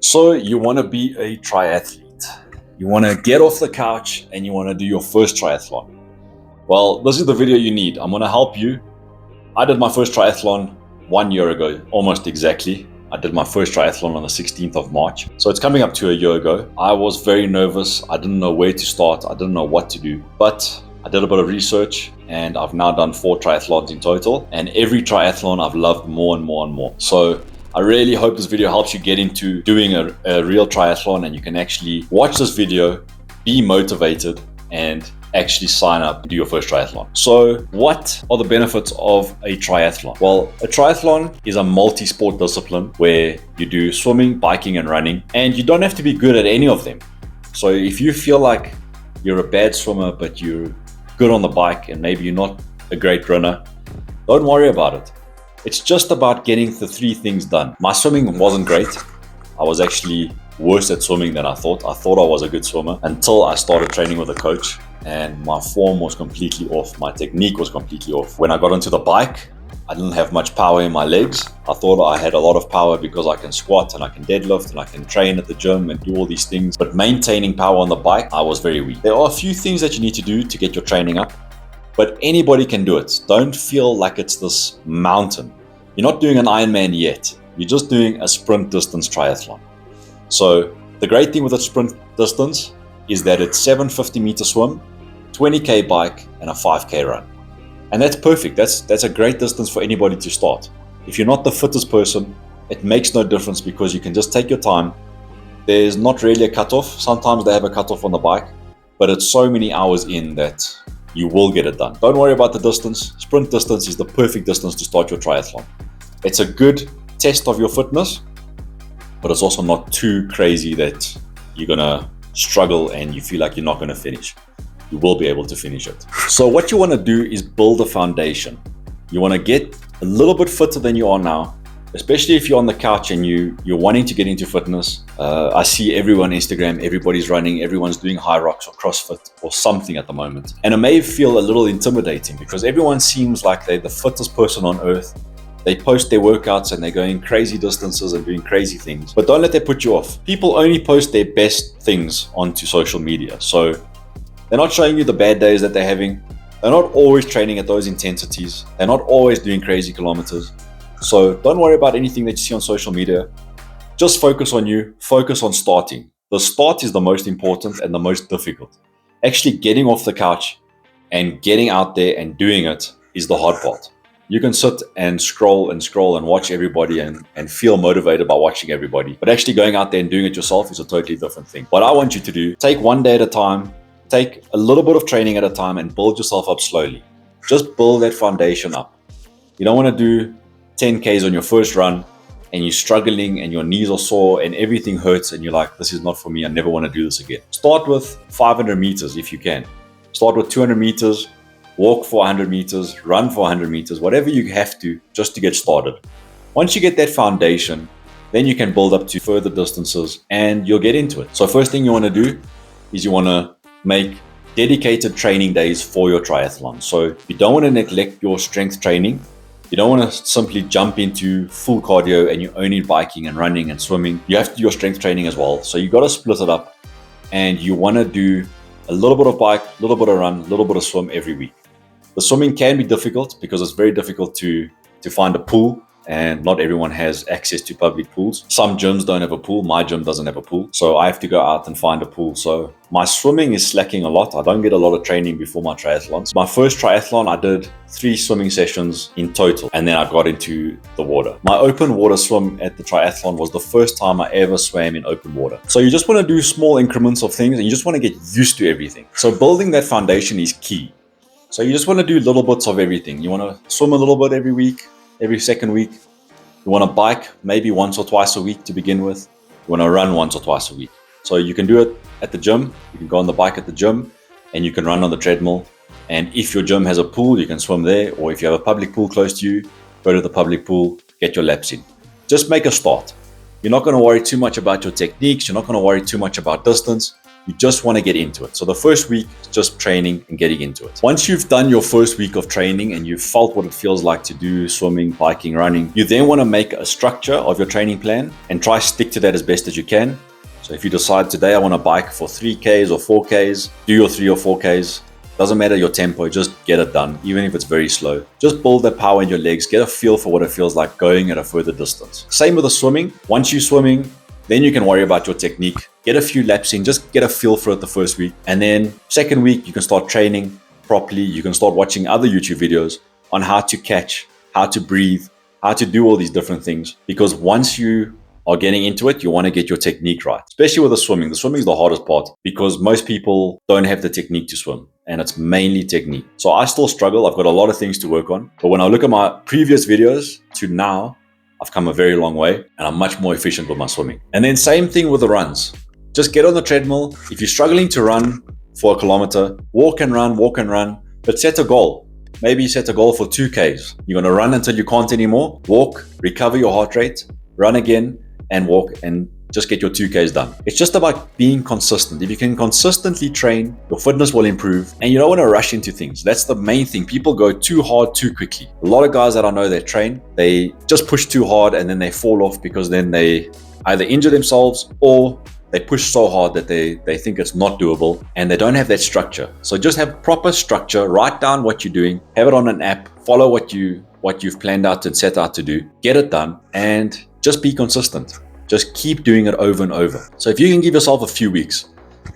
So you want to be a triathlete. You want to get off the couch and you want to do your first triathlon. Well, this is the video you need. I'm going to help you. I did my first triathlon 1 year ago, almost exactly. I did my first triathlon on the 16th of March. So it's coming up to a year ago. I was very nervous. I didn't know where to start. I didn't know what to do. But I did a bit of research and I've now done 4 triathlons in total. And every triathlon I've loved more and more and more. So I really hope this video helps you get into doing a real triathlon and you can actually watch this video, be motivated, and actually sign up and do your first triathlon. So what are the benefits of a triathlon? Well, a triathlon is a multi-sport discipline where you do swimming, biking, and running, and you don't have to be good at any of them. So if you feel like you're a bad swimmer, but you're good on the bike and maybe you're not a great runner, don't worry about it. It's just about getting the 3 things done. My swimming wasn't great. I was actually worse at swimming than I thought. I thought I was a good swimmer until I started training with a coach and my form was completely off. My technique was completely off. When I got onto the bike, I didn't have much power in my legs. I thought I had a lot of power because I can squat and I can deadlift and I can train at the gym and do all these things. But maintaining power on the bike, I was very weak. There are a few things that you need to do to get your training up, but anybody can do it. Don't feel like it's this mountain. You're not doing an Ironman yet. You're just doing a sprint distance triathlon. So the great thing with a sprint distance is that it's 750 meter swim, 20k bike, and a 5k run. And that's perfect. That's a great distance for anybody to start. If you're not the fittest person, it makes no difference because you can just take your time. There's not really a cutoff. Sometimes they have a cutoff on the bike, but it's so many hours in that you will get it done. Don't worry about the distance. Sprint distance is the perfect distance to start your triathlon. It's a good test of your fitness, but it's also not too crazy that you're gonna struggle and you feel like you're not gonna finish. You will be able to finish it. So what you wanna do is build a foundation. You wanna get a little bit fitter than you are now, especially if you're on the couch and you're wanting to get into fitness. I see everyone on Instagram, everybody's running, everyone's doing high rocks or CrossFit or something at the moment. And it may feel a little intimidating because everyone seems like they're the fittest person on earth. They post their workouts and they're going crazy distances and doing crazy things. But don't let that put you off. People only post their best things onto social media. So they're not showing you the bad days that they're having. They're not always training at those intensities. They're not always doing crazy kilometers. So don't worry about anything that you see on social media. Just focus on you. Focus on starting. The start is the most important and the most difficult. Actually getting off the couch and getting out there and doing it is the hard part. You can sit and scroll and watch everybody and feel motivated by watching everybody. But actually going out there and doing it yourself is a totally different thing. What I want you to do, take one day at a time, take a little bit of training at a time and build yourself up slowly. Just build that foundation up. You don't want to do 10Ks on your first run and you're struggling and your knees are sore and everything hurts and you're like, this is not for me. I never want to do this again. Start with 500 meters if you can. Start with 200 meters. Walk for 100 meters, run for 100 meters, whatever you have to just to get started. Once you get that foundation, then you can build up to further distances and you'll get into it. So first thing you want to do is you want to make dedicated training days for your triathlon. So you don't want to neglect your strength training. You don't want to simply jump into full cardio and you're only biking and running and swimming. You have to do your strength training as well. So you got to split it up and you want to do a little bit of bike, a little bit of run, a little bit of swim every week. The swimming can be difficult because it's very difficult to find a pool and not everyone has access to public pools. Some gyms don't have a pool. My gym doesn't have a pool. So I have to go out and find a pool. So my swimming is slacking a lot. I don't get a lot of training before my triathlons. My first triathlon, I did 3 swimming sessions in total and then I got into the water. My open water swim at the triathlon was the first time I ever swam in open water. So you just want to do small increments of things and you just want to get used to everything. So building that foundation is key. So you just want to do little bits of everything. You want to swim a little bit every week, every second week. You want to bike maybe once or twice a week to begin with. You want to run once or twice a week. So you can do it at the gym. You can go on the bike at the gym and you can run on the treadmill. And if your gym has a pool, you can swim there. Or if you have a public pool close to you, go to the public pool, get your laps in. Just make a start. You're not going to worry too much about your techniques. You're not going to worry too much about distance. You just want to get into it. So the first week is just training and getting into it. Once you've done your first week of training and you've felt what it feels like to do swimming, biking, running, you then want to make a structure of your training plan and try stick to that as best as you can. So if you decide today I want to bike for 3Ks or 4Ks, do your 3 or 4Ks. Doesn't matter your tempo, just get it done, even if it's very slow. Just build that power in your legs, get a feel for what it feels like going at a further distance. Same with the swimming. Once you're swimming, then you can worry about your technique. Get a few laps in, just get a feel for it the first week. And then second week, you can start training properly. You can start watching other YouTube videos on how to catch, how to breathe, how to do all these different things. Because once you are getting into it, you want to get your technique right, especially with the swimming. The swimming is the hardest part because most people don't have the technique to swim, and it's mainly technique. So I still struggle. I've got a lot of things to work on. But when I look at my previous videos to now, I've come a very long way and I'm much more efficient with my swimming. And then same thing with the runs. Just get on the treadmill. If you're struggling to run for a kilometer, walk and run, but set a goal. Maybe set a goal for 2Ks. You're going to run until you can't anymore, walk, recover your heart rate, run again, and walk and just get your 2Ks done. It's just about being consistent. If you can consistently train, your fitness will improve and you don't want to rush into things. That's the main thing. People go too hard too quickly. A lot of guys that I know that train, they just push too hard and then they fall off because then they either injure themselves or they push so hard that they think it's not doable and they don't have that structure. So just have proper structure, write down what you're doing, have it on an app, follow what you've planned out and set out to do, get it done, and just be consistent. Just keep doing it over and over. So if you can give yourself a few weeks,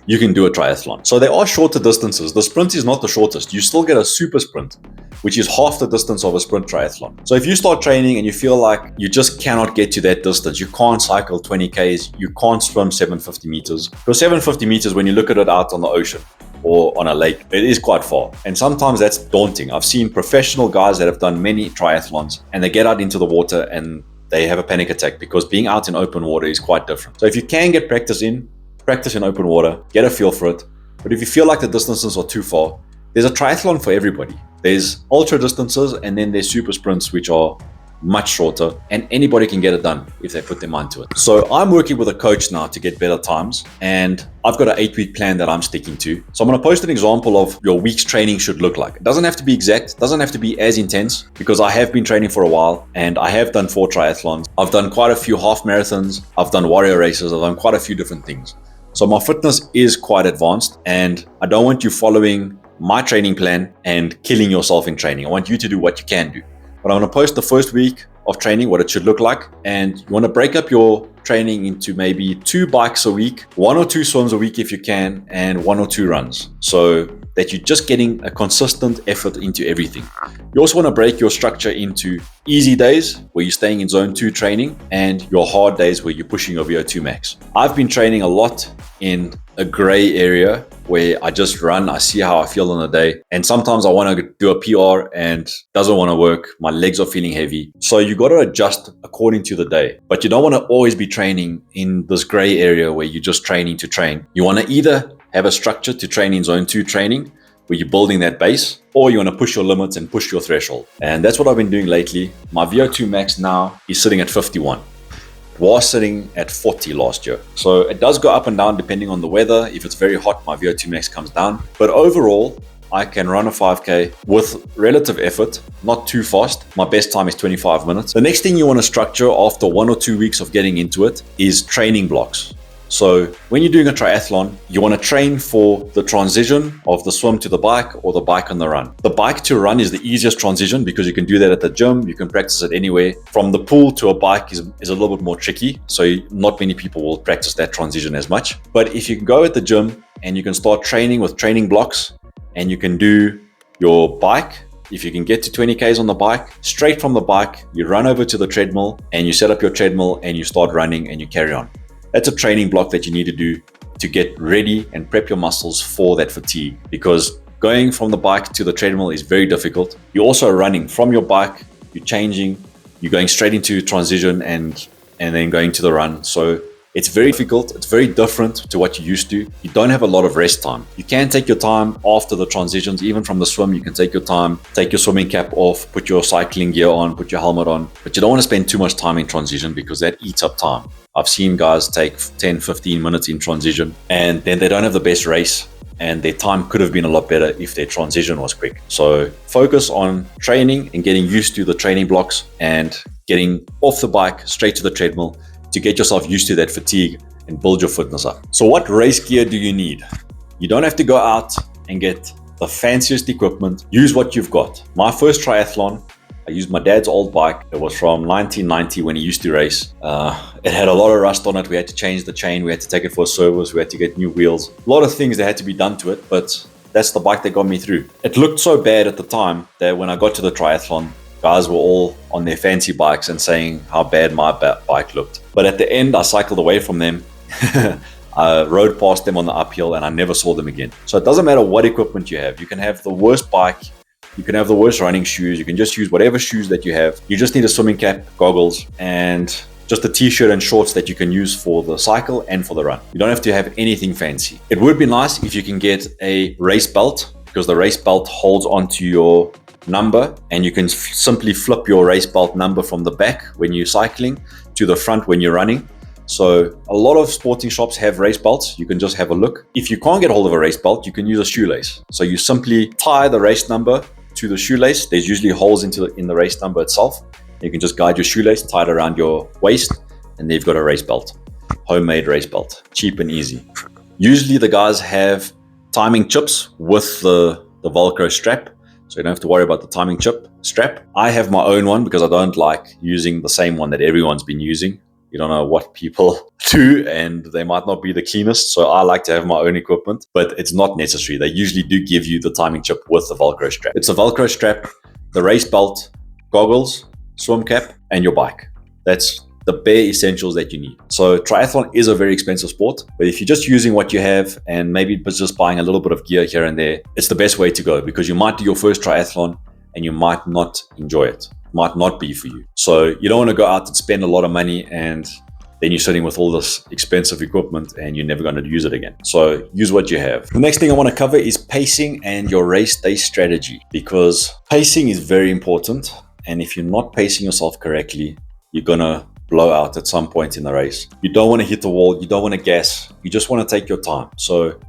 you can do a triathlon. So there are shorter distances. The sprint is not the shortest. You still get a super sprint, which is half the distance of a sprint triathlon. So if you start training and you feel like you just cannot get to that distance, you can't cycle 20Ks, you can't swim 750 meters. Because 750 meters, when you look at it out on the ocean or on a lake, it is quite far. And sometimes that's daunting. I've seen professional guys that have done many triathlons and they get out into the water and they have a panic attack because being out in open water is quite different. So if you can get practice in open water, get a feel for it. But if you feel like the distances are too far, there's a triathlon for everybody. There's ultra distances and then there's super sprints, which are much shorter, and anybody can get it done if they put their mind to it. So I'm working with a coach now to get better times, and I've got an 8-week plan that I'm sticking to. So I'm going to post an example of your week's training should look like. It doesn't have to be exact, doesn't have to be as intense, because I have been training for a while and I have done 4 triathlons. I've done quite a few half marathons, I've done warrior races, I've done quite a few different things. So my fitness is quite advanced, and I don't want you following my training plan and killing yourself in training. I want you to do what you can do. But I'm going to post the first week of training, what it should look like. And you want to break up your training into maybe 2 bikes a week, 1 or 2 swims a week if you can, and 1 or 2 runs. So that you're just getting a consistent effort into everything. You also want to break your structure into easy days where you're staying in zone 2 training and your hard days where you're pushing your VO2 max. I've been training a lot in a gray area where I just run, I see how I feel on the day. And sometimes I want to do a PR and doesn't want to work. My legs are feeling heavy. So you got to adjust according to the day. But you don't want to always be training in this gray area where you're just training to train. You want to either have a structure to train in zone 2 training where you're building that base, or you want to push your limits and push your threshold. And that's what I've been doing lately. My VO2 max now is sitting at 51. Was sitting at 40 last year. So it does go up and down depending on the weather. If it's very hot, my VO2 max comes down. But overall, I can run a 5K with relative effort, not too fast. My best time is 25 minutes. The next thing you want to structure after 1 or 2 weeks of getting into it is training blocks. So when you're doing a triathlon, you want to train for the transition of the swim to the bike or the bike on the run. The bike to run is the easiest transition because you can do that at the gym. You can practice it anywhere. From the pool to a bike is a little bit more tricky. So not many people will practice that transition as much. But if you can go at the gym and you can start training with training blocks and you can do your bike, if you can get to 20Ks on the bike, straight from the bike, you run over to the treadmill and you set up your treadmill and you start running and you carry on. That's a training block that you need to do to get ready and prep your muscles for that fatigue, because going from the bike to the treadmill is very difficult. You're also running from your bike, you're changing, you're going straight into transition and then going to the run. So it's very difficult. It's very different to what you used to. You don't have a lot of rest time. You can take your time after the transitions, even from the swim. You can take your time, take your swimming cap off, put your cycling gear on, put your helmet on, but you don't want to spend too much time in transition because that eats up time. I've seen guys take 10, 15 minutes in transition, and then they don't have the best race, and their time could have been a lot better if their transition was quick. So focus on training and getting used to the training blocks and getting off the bike straight to the treadmill to get yourself used to that fatigue and build your fitness up. So what race gear do you need? You don't have to go out and get the fanciest equipment. Use what you've got. My first triathlon, I used my dad's old bike. It was from 1990 when he used to race. It had a lot of rust on it. We had to change the chain. We had to take it for a service. We had to get new wheels. A lot of things that had to be done to it, but that's the bike that got me through. It looked so bad at the time that when I got to the triathlon, guys were all on their fancy bikes and saying how bad my bike looked. But at the end, I cycled away from them. I rode past them on the uphill and I never saw them again. So it doesn't matter what equipment you have. You can have the worst bike. You can have the worst running shoes. You can just use whatever shoes that you have. You just need a swimming cap, goggles, and just a t-shirt and shorts that you can use for the cycle and for the run. You don't have to have anything fancy. It would be nice if you can get a race belt, because the race belt holds onto your number and you can simply flip your race belt number from the back when you're cycling to the front when you're running. So a lot of sporting shops have race belts. You can just have a look. If you can't get hold of a race belt, you can use a shoelace. So you simply tie the race number to the shoelace. There's usually holes in the race number itself. You can just guide your shoelace, tie it around your waist, and then you've got a race belt. Homemade race belt, cheap and easy. Usually the guys have timing chips with the Velcro strap, so you don't have to worry about the timing chip strap. I have my own one because I don't like using the same one that everyone's been using. You don't know what people do and they might not be the cleanest. So I like to have my own equipment, but it's not necessary. They usually do give you the timing chip with the Velcro strap. It's a Velcro strap, the race belt, goggles, swim cap, and your bike. That's the bare essentials that you need. So triathlon is a very expensive sport, but if you're just using what you have and maybe just buying a little bit of gear here and there, it's the best way to go, because you might do your first triathlon and you might not enjoy it. Might not be for you. So you don't want to go out and spend a lot of money and then you're sitting with all this expensive equipment and you're never going to use it again. So use what you have. The next thing I want to cover is pacing and your race day strategy, because pacing is very important. And if you're not pacing yourself correctly, you're going to blow out at some point in the race. You don't want to hit the wall. You don't want to gas. You just want to take your time. So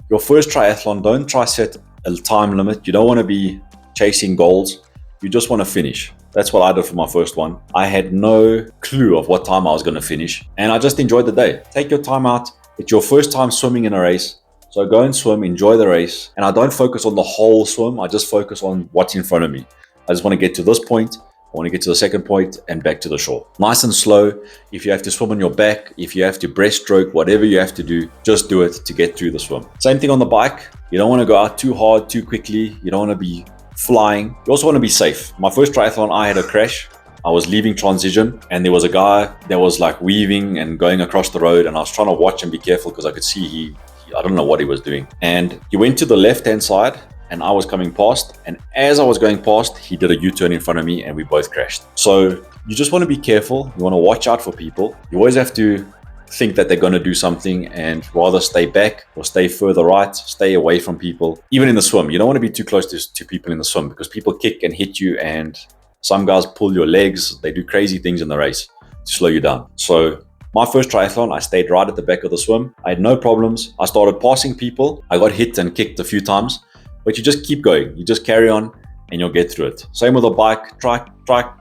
your first triathlon, don't try set a time limit. You don't want to be chasing goals. You just want to finish. That's what I did for my first one. I had no clue of what time I was going to finish, and I just enjoyed the day. Take your time out. It's your first time swimming in a race. So go and swim, enjoy the race. And I don't focus on the whole swim. I just focus on what's in front of me. I just want to get to this point. I want to get to the second point and back to the shore. Nice and slow. If you have to swim on your back, if you have to breaststroke, whatever you have to do, just do it to get through the swim. Same thing on the bike. You don't want to go out too hard, too quickly. You don't want to be flying. You also want to be safe. My first triathlon, I had a crash. I was leaving transition and there was a guy that was like weaving and going across the road, and I was trying to watch and be careful because I could see I don't know what he was doing. And he went to the left-hand side and I was coming past, and as I was going past, he did a U-turn in front of me and we both crashed. So you just want to be careful. You want to watch out for people. You always have to think that they're going to do something and rather stay back or stay further right, stay away from people. Even in the swim, you don't want to be too close to people in the swim, because people kick and hit you, and some guys pull your legs. They do crazy things in the race to slow you down. So my first triathlon, I stayed right at the back of the swim. I had no problems. I started passing people. I got hit and kicked a few times, but you just keep going. You just carry on and you'll get through it. Same with a bike. Try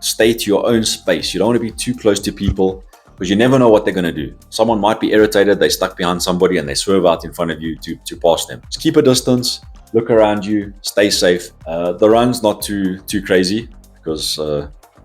stay to your own space. You don't want to be too close to people, because you never know what they're going to do. Someone might be irritated, they're stuck behind somebody and they swerve out in front of you to pass them. Just keep a distance, look around you, stay safe. The run's not too crazy, because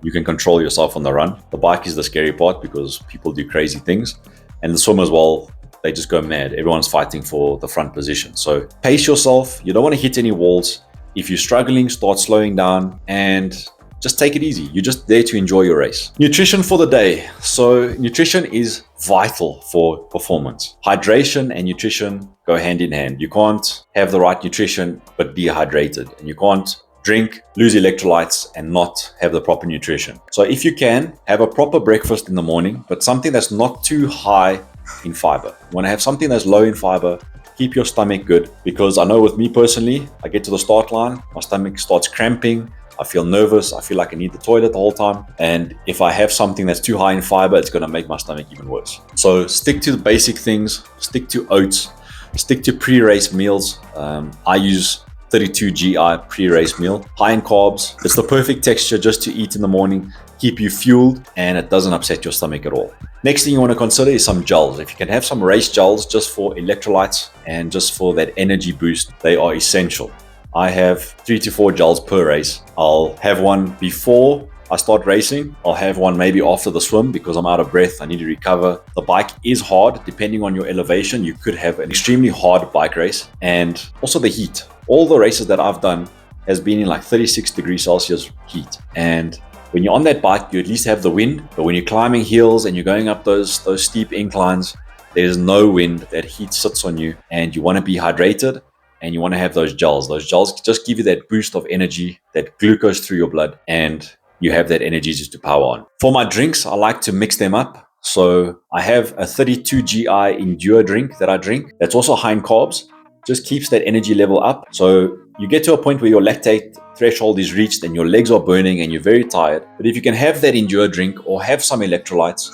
you can control yourself on the run. The bike is the scary part, because people do crazy things. And the swim as well, they just go mad. Everyone's fighting for the front position. So pace yourself. You don't want to hit any walls. If you're struggling, start slowing down and just take it easy. You're just there to enjoy your race. Nutrition for the day. So nutrition is vital for performance. Hydration and nutrition go hand in hand. You can't have the right nutrition but be dehydrated, and you can't drink, lose electrolytes, and not have the proper nutrition. So if you can, have a proper breakfast in the morning, but something that's not too high in fiber. You want to have something that's low in fiber. Keep your stomach good, because I know with me personally, I get to the start line, my stomach starts cramping, I feel nervous. I feel like I need the toilet the whole time. And if I have something that's too high in fiber, it's going to make my stomach even worse. So stick to the basic things, stick to oats, stick to pre-race meals. I use 32 GI pre-race meal, high in carbs. It's the perfect texture just to eat in the morning, keep you fueled, and it doesn't upset your stomach at all. Next thing you want to consider is some gels. If you can have some race gels just for electrolytes and just for that energy boost, they are essential. I have 3 to 4 gels per race. I'll have one before I start racing. I'll have one maybe after the swim because I'm out of breath. I need to recover. The bike is hard. Depending on your elevation, you could have an extremely hard bike race, and also the heat. All the races that I've done has been in like 36 degrees Celsius heat. And when you're on that bike, you at least have the wind. But when you're climbing hills and you're going up those steep inclines, there's no wind. That heat sits on you, and you want to be hydrated. And you want to have those gels. Those gels just give you that boost of energy, that glucose through your blood, and you have that energy just to power on. For my drinks, I like to mix them up. So I have a 32 GI Endure drink that I drink. That's also high in carbs. Just keeps that energy level up. So you get to a point where your lactate threshold is reached and your legs are burning and you're very tired. But if you can have that Endure drink or have some electrolytes,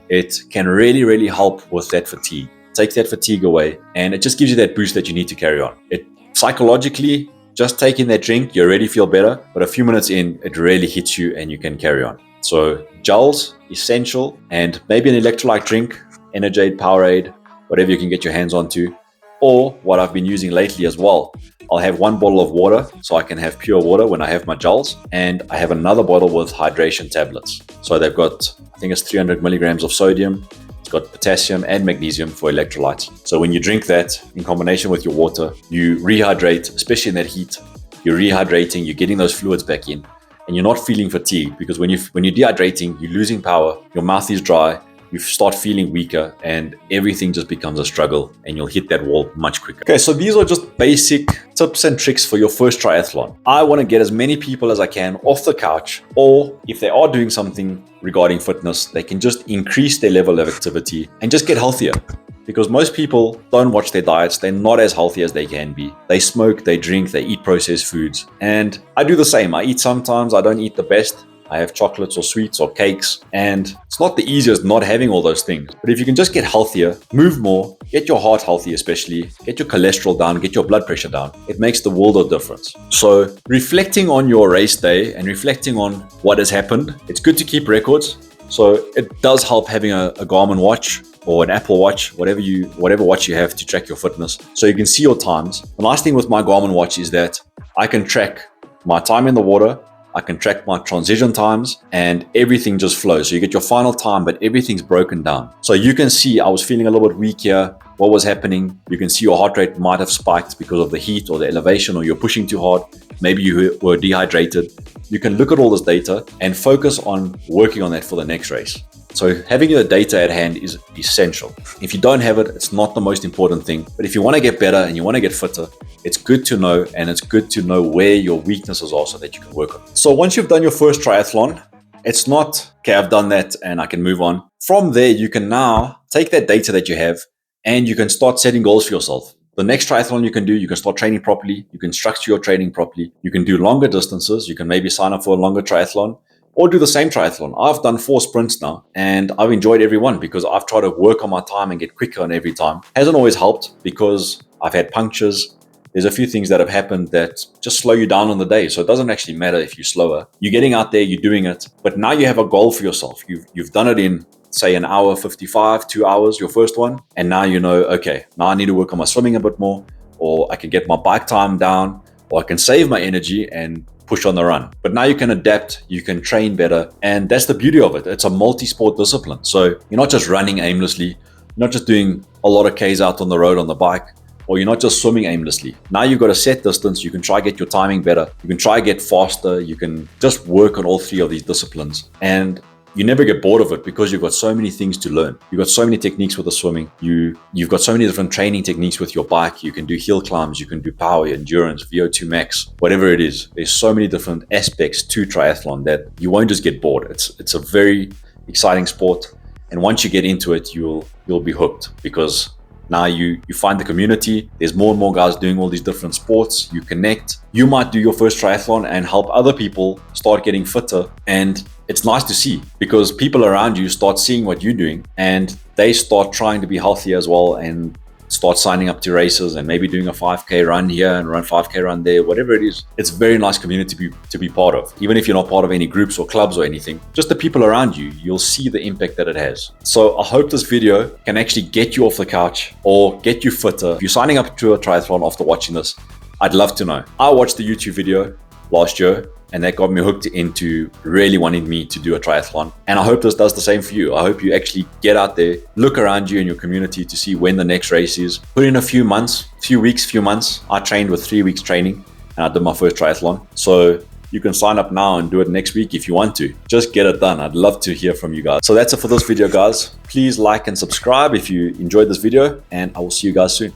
it can really, really help with that fatigue. Take that fatigue away, and it just gives you that boost that you need to carry on. It psychologically, just taking that drink, you already feel better, but a few minutes in, it really hits you and you can carry on. So gels, essential, and maybe an electrolyte drink, Energade, Powerade, whatever you can get your hands onto. Or what I've been using lately as well, I'll have one bottle of water so I can have pure water when I have my gels, and I have another bottle with hydration tablets. So they've got, I think it's 300 milligrams of sodium. It's got potassium and magnesium for electrolytes. So when you drink that in combination with your water, you rehydrate, especially in that heat. You're rehydrating, you're getting those fluids back in, and you're not feeling fatigued, because when you're dehydrating, you're losing power, your mouth is dry, you start feeling weaker, and everything just becomes a struggle, and you'll hit that wall much quicker. Okay, so these are just basic tips and tricks for your first triathlon. I want to get as many people as I can off the couch, or if they are doing something regarding fitness, they can just increase their level of activity and just get healthier. Because most people don't watch their diets. They're not as healthy as they can be. They smoke, they drink, they eat processed foods. And I do the same. I eat sometimes, I don't eat the best. I have chocolates or sweets or cakes, and it's not the easiest not having all those things. But if you can just get healthier, move more, get your heart healthy especially, get your cholesterol down, get your blood pressure down, it makes the world of difference. So reflecting on your race day and reflecting on what has happened, it's good to keep records. So it does help having a Garmin watch or an Apple Watch, whatever watch you have to track your fitness, so you can see your times. The nice thing with my Garmin watch is that I can track my time in the water, I can track my transition times, and everything just flows. So you get your final time, but everything's broken down. So you can see I was feeling a little bit weak here. What was happening? You can see your heart rate might have spiked because of the heat or the elevation, or you're pushing too hard. Maybe you were dehydrated. You can look at all this data and focus on working on that for the next race. So having your data at hand is essential. If you don't have it, it's not the most important thing. But if you want to get better and you want to get fitter, it's good to know, and it's good to know where your weaknesses are so that you can work on it. So once you've done your first triathlon, it's not, okay, I've done that and I can move on. From there, you can now take that data that you have and you can start setting goals for yourself. The next triathlon you can do, you can start training properly. You can structure your training properly. You can do longer distances. You can maybe sign up for a longer triathlon, or do the same triathlon. I've done 4 sprints now, and I've enjoyed every one because I've tried to work on my time and get quicker on every time. Hasn't always helped because I've had punctures. There's a few things that have happened that just slow you down on the day. So it doesn't actually matter if you're slower. You're getting out there, you're doing it, but now you have a goal for yourself. You've done it in, say, an hour 55, 2 hours, your first one. And now you know, okay, now I need to work on my swimming a bit more, or I can get my bike time down, or I can save my energy and push on the run. But now you can adapt, you can train better, and that's the beauty of it. It's a multi-sport discipline. So you're not just running aimlessly, you're not just doing a lot of Ks out on the road on the bike, or you're not just swimming aimlessly. Now you've got a set distance, you can try get your timing better, you can try get faster, you can just work on all 3 of these disciplines. And you never get bored of it because you've got so many things to learn. You've got so many techniques with the swimming. You've got so many different training techniques with your bike. You can do hill climbs, you can do power, endurance, VO2 max, whatever it is. There's so many different aspects to triathlon that you won't just get bored. It's a very exciting sport. And once you get into it, you'll be hooked because Now you find the community. There's more and more guys doing all these different sports. You connect. You might do your first triathlon and help other people start getting fitter. And it's nice to see, because people around you start seeing what you're doing and they start trying to be healthy as well, and start signing up to races and maybe doing a 5K run here and run 5K run there, whatever it is. It's a very nice community to be part of. Even if you're not part of any groups or clubs or anything, just the people around you, you'll see the impact that it has. So I hope this video can actually get you off the couch or get you fitter. If you're signing up to a triathlon after watching this, I'd love to know. I watched the YouTube video last year, and that got me hooked into really wanting me to do a triathlon. And I hope this does the same for you. I hope you actually get out there, look around you in your community to see when the next race is. Put in a few months, few weeks, few months. I trained with 3 weeks training and I did my first triathlon. So you can sign up now and do it next week if you want to. Just get it done. I'd love to hear from you guys. So that's it for this video, guys. Please like and subscribe if you enjoyed this video, and I will see you guys soon.